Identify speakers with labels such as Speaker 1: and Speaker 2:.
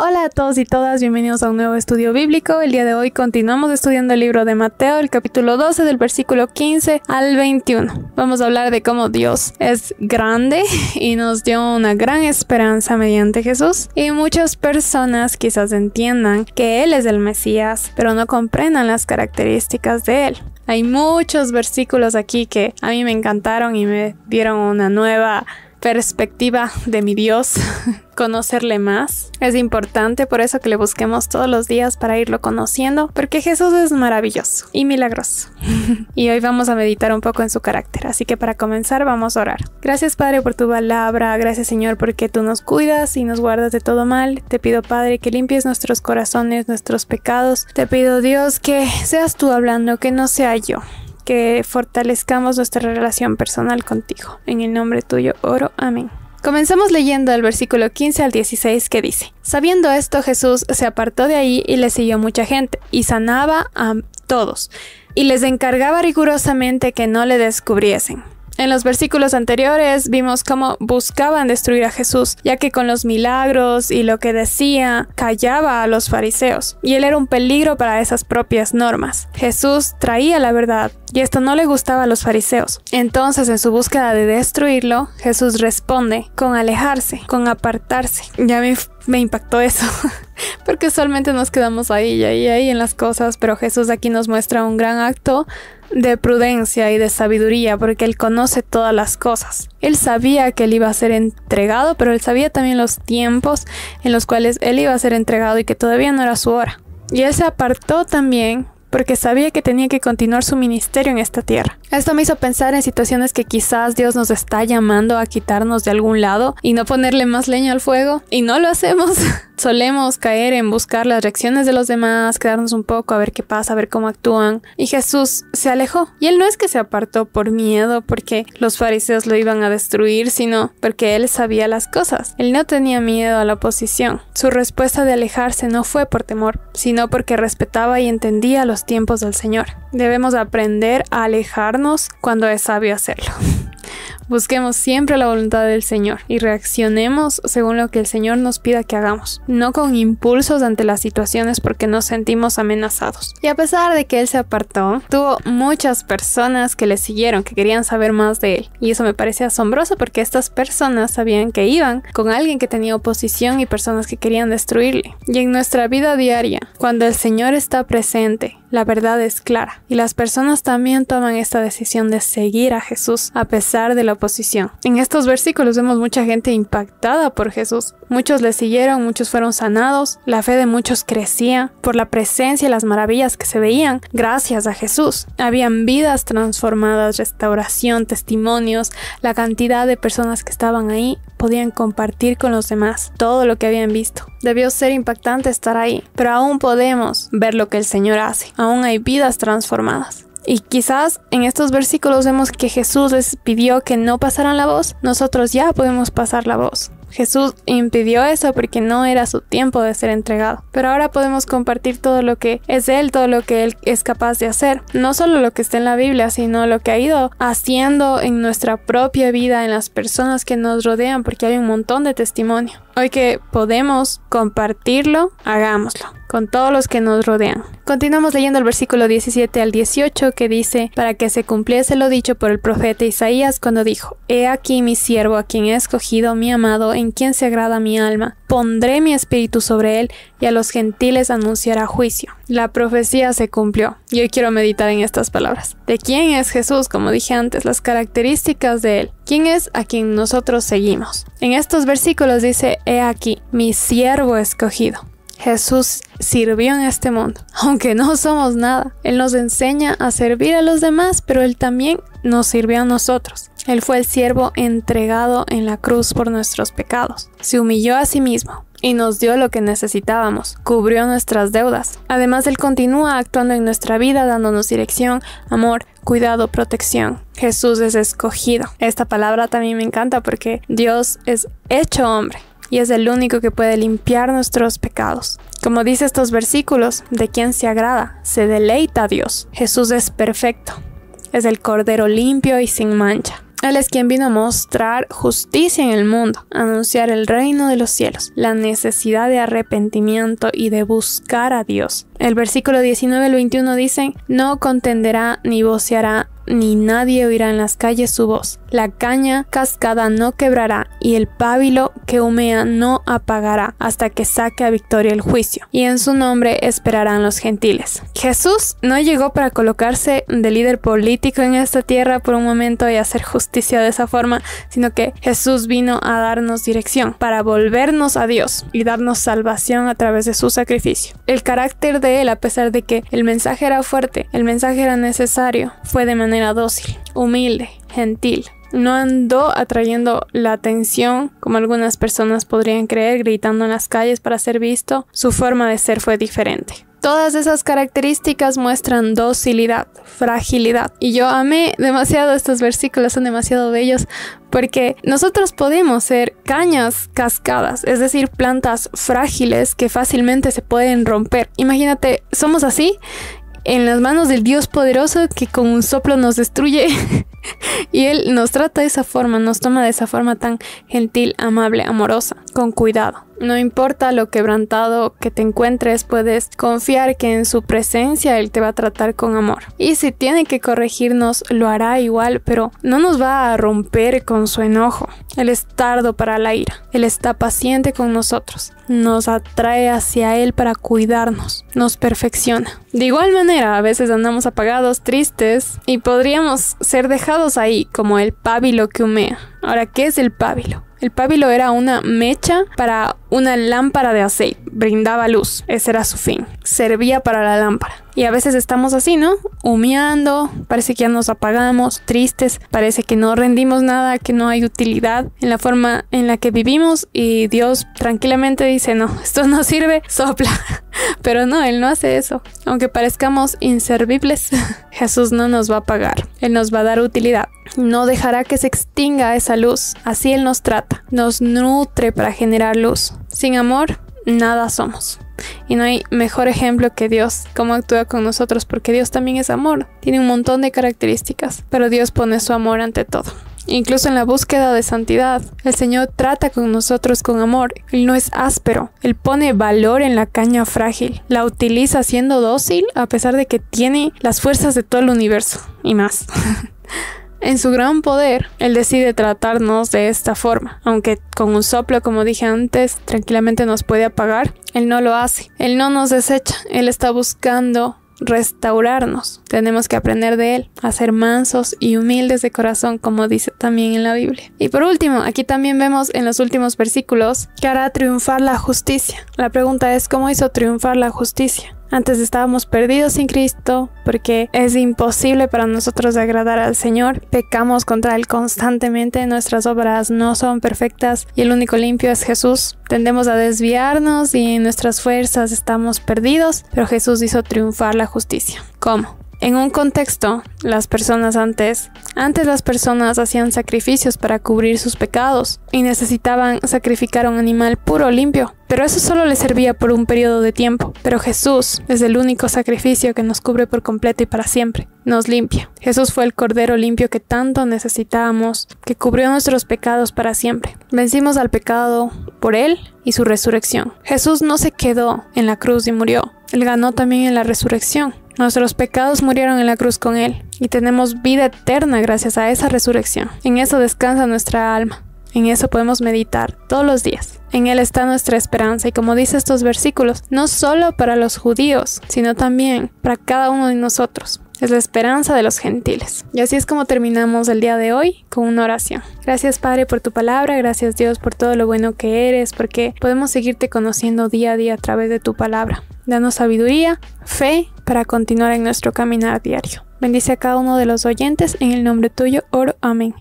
Speaker 1: Hola a todos y todas, bienvenidos a un nuevo estudio bíblico. El día de hoy continuamos estudiando el libro de Mateo, el capítulo 12 del versículo 15 al 21. Vamos a hablar de cómo Dios es grande y nos dio una gran esperanza mediante Jesús. Y muchas personas quizás entiendan que Él es el Mesías, pero no comprendan las características de Él. Hay muchos versículos aquí que a mí me encantaron y me dieron una nueva perspectiva de mi Dios, conocerle más. Es importante por eso que le busquemos todos los días para irlo conociendo, porque Jesús es maravilloso y milagroso. Y hoy vamos a meditar un poco en su carácter, así que para comenzar vamos a orar. Gracias, Padre, por tu palabra. Gracias, Señor, porque tú nos cuidas y nos guardas de todo mal. Te pido, Padre, que limpies nuestros corazones, nuestros pecados. Te pido, Dios, que seas tú hablando, que no sea yo. Que fortalezcamos nuestra relación personal contigo. En el nombre tuyo oro. Amén. Comenzamos leyendo el versículo 15 al 16 que dice: Sabiendo esto, Jesús se apartó de ahí y le siguió mucha gente, y sanaba a todos, y les encargaba rigurosamente que no le descubriesen. En los versículos anteriores vimos cómo buscaban destruir a Jesús, ya que con los milagros y lo que decía callaba a los fariseos, y él era un peligro para esas propias normas. Jesús traía la verdad, y esto no le gustaba a los fariseos. Entonces, en su búsqueda de destruirlo, Jesús responde con alejarse, con apartarse. Ya me impactó eso, porque usualmente nos quedamos ahí en las cosas, pero Jesús aquí nos muestra un gran acto de prudencia y de sabiduría, porque Él conoce todas las cosas. Él sabía que Él iba a ser entregado, pero Él sabía también los tiempos en los cuales Él iba a ser entregado y que todavía no era su hora. Y Él se apartó también porque sabía que tenía que continuar su ministerio en esta tierra. Esto me hizo pensar en situaciones que quizás Dios nos está llamando a quitarnos de algún lado y no ponerle más leña al fuego, y no lo hacemos. Solemos caer en buscar las reacciones de los demás, quedarnos un poco a ver qué pasa, a ver cómo actúan. Y Jesús se alejó. Y Él no es que se apartó por miedo, porque los fariseos lo iban a destruir, sino porque Él sabía las cosas. Él no tenía miedo a la oposición. Su respuesta de alejarse no fue por temor, sino porque respetaba y entendía los tiempos del Señor. Debemos aprender a alejarnos cuando es sabio hacerlo. Busquemos siempre la voluntad del Señor y reaccionemos según lo que el Señor nos pida que hagamos, no con impulsos ante las situaciones porque nos sentimos amenazados. Y a pesar de que Él se apartó, tuvo muchas personas que le siguieron, que querían saber más de Él. Y eso me parece asombroso porque estas personas sabían que iban con alguien que tenía oposición y personas que querían destruirle. Y en nuestra vida diaria, cuando el Señor está presente, la verdad es clara, y las personas también toman esta decisión de seguir a Jesús a pesar de la oposición. En estos versículos vemos mucha gente impactada por Jesús. Muchos le siguieron, muchos fueron sanados, la fe de muchos crecía por la presencia y las maravillas que se veían gracias a Jesús. Habían vidas transformadas, restauración, testimonios. La cantidad de personas que estaban ahí podían compartir con los demás todo lo que habían visto. Debió ser impactante estar ahí, pero aún podemos ver lo que el Señor hace. Aún hay vidas transformadas. Y quizás en estos versículos vemos que Jesús les pidió que no pasaran la voz. Nosotros ya podemos pasar la voz. Jesús impidió eso porque no era su tiempo de ser entregado. Pero ahora podemos compartir todo lo que es de Él, todo lo que Él es capaz de hacer. No solo lo que está en la Biblia, sino lo que ha ido haciendo en nuestra propia vida, en las personas que nos rodean, porque hay un montón de testimonio. Hoy que podemos compartirlo, hagámoslo con todos los que nos rodean. Continuamos leyendo el versículo 17 al 18 que dice: Para que se cumpliese lo dicho por el profeta Isaías cuando dijo: He aquí mi siervo a quien he escogido, mi amado, en quien se agrada mi alma. Pondré mi espíritu sobre él y a los gentiles anunciará juicio. La profecía se cumplió. Y hoy quiero meditar en estas palabras. ¿De quién es Jesús? Como dije antes, las características de Él. ¿Quién es a quien nosotros seguimos? En estos versículos dice: He aquí, mi siervo escogido. Jesús sirvió en este mundo, aunque no somos nada. Él nos enseña a servir a los demás, pero Él también nos sirvió a nosotros. Él fue el siervo entregado en la cruz por nuestros pecados. Se humilló a sí mismo y nos dio lo que necesitábamos. Cubrió nuestras deudas. Además, Él continúa actuando en nuestra vida, dándonos dirección, amor, cuidado, protección. Jesús es escogido. Esta palabra también me encanta porque Dios es hecho hombre. Y es el único que puede limpiar nuestros pecados. Como dice estos versículos, ¿de quién se agrada? Se deleita a Dios. Jesús es perfecto. Es el Cordero limpio y sin mancha. Él es quien vino a mostrar justicia en el mundo, a anunciar el reino de los cielos, la necesidad de arrepentimiento y de buscar a Dios. El versículo 19 al 21 dicen: no contenderá ni voceará, ni nadie oirá en las calles su voz. La caña cascada no quebrará, y el pábilo que humea no apagará, hasta que saque a victoria el juicio. Y en su nombre esperarán los gentiles. Jesús no llegó para colocarse de líder político en esta tierra por un momento y hacer justicia de esa forma, sino que Jesús vino a darnos dirección, para volvernos a Dios y darnos salvación a través de su sacrificio. El carácter de él, a pesar de que el mensaje era fuerte, el mensaje era necesario, fue de manera dócil, humilde, gentil. No andó atrayendo la atención como algunas personas podrían creer, gritando en las calles para ser visto. Su forma de ser fue diferente. Todas esas características muestran docilidad, fragilidad. Y yo amé demasiado estos versículos, son demasiado bellos, porque nosotros podemos ser cañas cascadas, es decir, plantas frágiles que fácilmente se pueden romper. Imagínate, somos así en las manos del Dios poderoso que con un soplo nos destruye y Él nos trata de esa forma, nos toma de esa forma tan gentil, amable, amorosa, con cuidado. No importa lo quebrantado que te encuentres, puedes confiar que en su presencia Él te va a tratar con amor. Y si tiene que corregirnos, lo hará igual, pero no nos va a romper con su enojo. Él es tardo para la ira. Él está paciente con nosotros. Nos atrae hacia Él para cuidarnos. Nos perfecciona. De igual manera, a veces andamos apagados, tristes, y podríamos ser dejados ahí como el pábilo que humea. Ahora, ¿qué es el pábilo? El pábilo era una mecha para una lámpara de aceite. Brindaba luz. Ese era su fin. Servía para la lámpara. Y a veces estamos así, ¿no? Humeando. Parece que ya nos apagamos. Tristes. Parece que no rendimos nada. Que no hay utilidad en la forma en la que vivimos. Y Dios tranquilamente dice: no, esto no sirve. Sopla. Pero no, Él no hace eso. Aunque parezcamos inservibles, Jesús no nos va a apagar. Él nos va a dar utilidad. No dejará que se extinga esa luz. Así Él nos trata. Nos nutre para generar luz. Sin amor, nada somos. Y no hay mejor ejemplo que Dios, cómo actúa con nosotros, porque Dios también es amor. Tiene un montón de características, pero Dios pone su amor ante todo. Incluso en la búsqueda de santidad, el Señor trata con nosotros con amor. Él no es áspero. Él pone valor en la caña frágil. La utiliza siendo dócil a pesar de que tiene las fuerzas de todo el universo y más. En su gran poder, Él decide tratarnos de esta forma. Aunque con un soplo, como dije antes, tranquilamente nos puede apagar, Él no lo hace. Él no nos desecha. Él está buscando restaurarnos. Tenemos que aprender de Él a ser mansos y humildes de corazón, como dice también en la Biblia. Y por último, aquí también vemos en los últimos versículos que hará triunfar la justicia. La pregunta es: ¿cómo hizo triunfar la justicia? Antes estábamos perdidos sin Cristo porque es imposible para nosotros agradar al Señor. Pecamos contra Él constantemente, nuestras obras no son perfectas y el único limpio es Jesús. Tendemos a desviarnos y en nuestras fuerzas estamos perdidos, pero Jesús hizo triunfar la justicia. ¿Cómo? En un contexto, las personas antes las personas hacían sacrificios para cubrir sus pecados y necesitaban sacrificar un animal puro, limpio. Pero eso solo les servía por un periodo de tiempo. Pero Jesús es el único sacrificio que nos cubre por completo y para siempre. Nos limpia. Jesús fue el Cordero limpio que tanto necesitábamos, que cubrió nuestros pecados para siempre. Vencimos al pecado por Él y su resurrección. Jesús no se quedó en la cruz y murió. Él ganó también en la resurrección. Nuestros pecados murieron en la cruz con Él y tenemos vida eterna gracias a esa resurrección. En eso descansa nuestra alma. En eso podemos meditar todos los días. En Él está nuestra esperanza y, como dice estos versículos, no solo para los judíos, sino también para cada uno de nosotros. Es la esperanza de los gentiles. Y así es como terminamos el día de hoy con una oración. Gracias, Padre, por tu palabra. Gracias, Dios, por todo lo bueno que eres, porque podemos seguirte conociendo día a día a través de tu palabra. Danos sabiduría, fe, para continuar en nuestro caminar diario. Bendice a cada uno de los oyentes. En el nombre tuyo oro. Amén.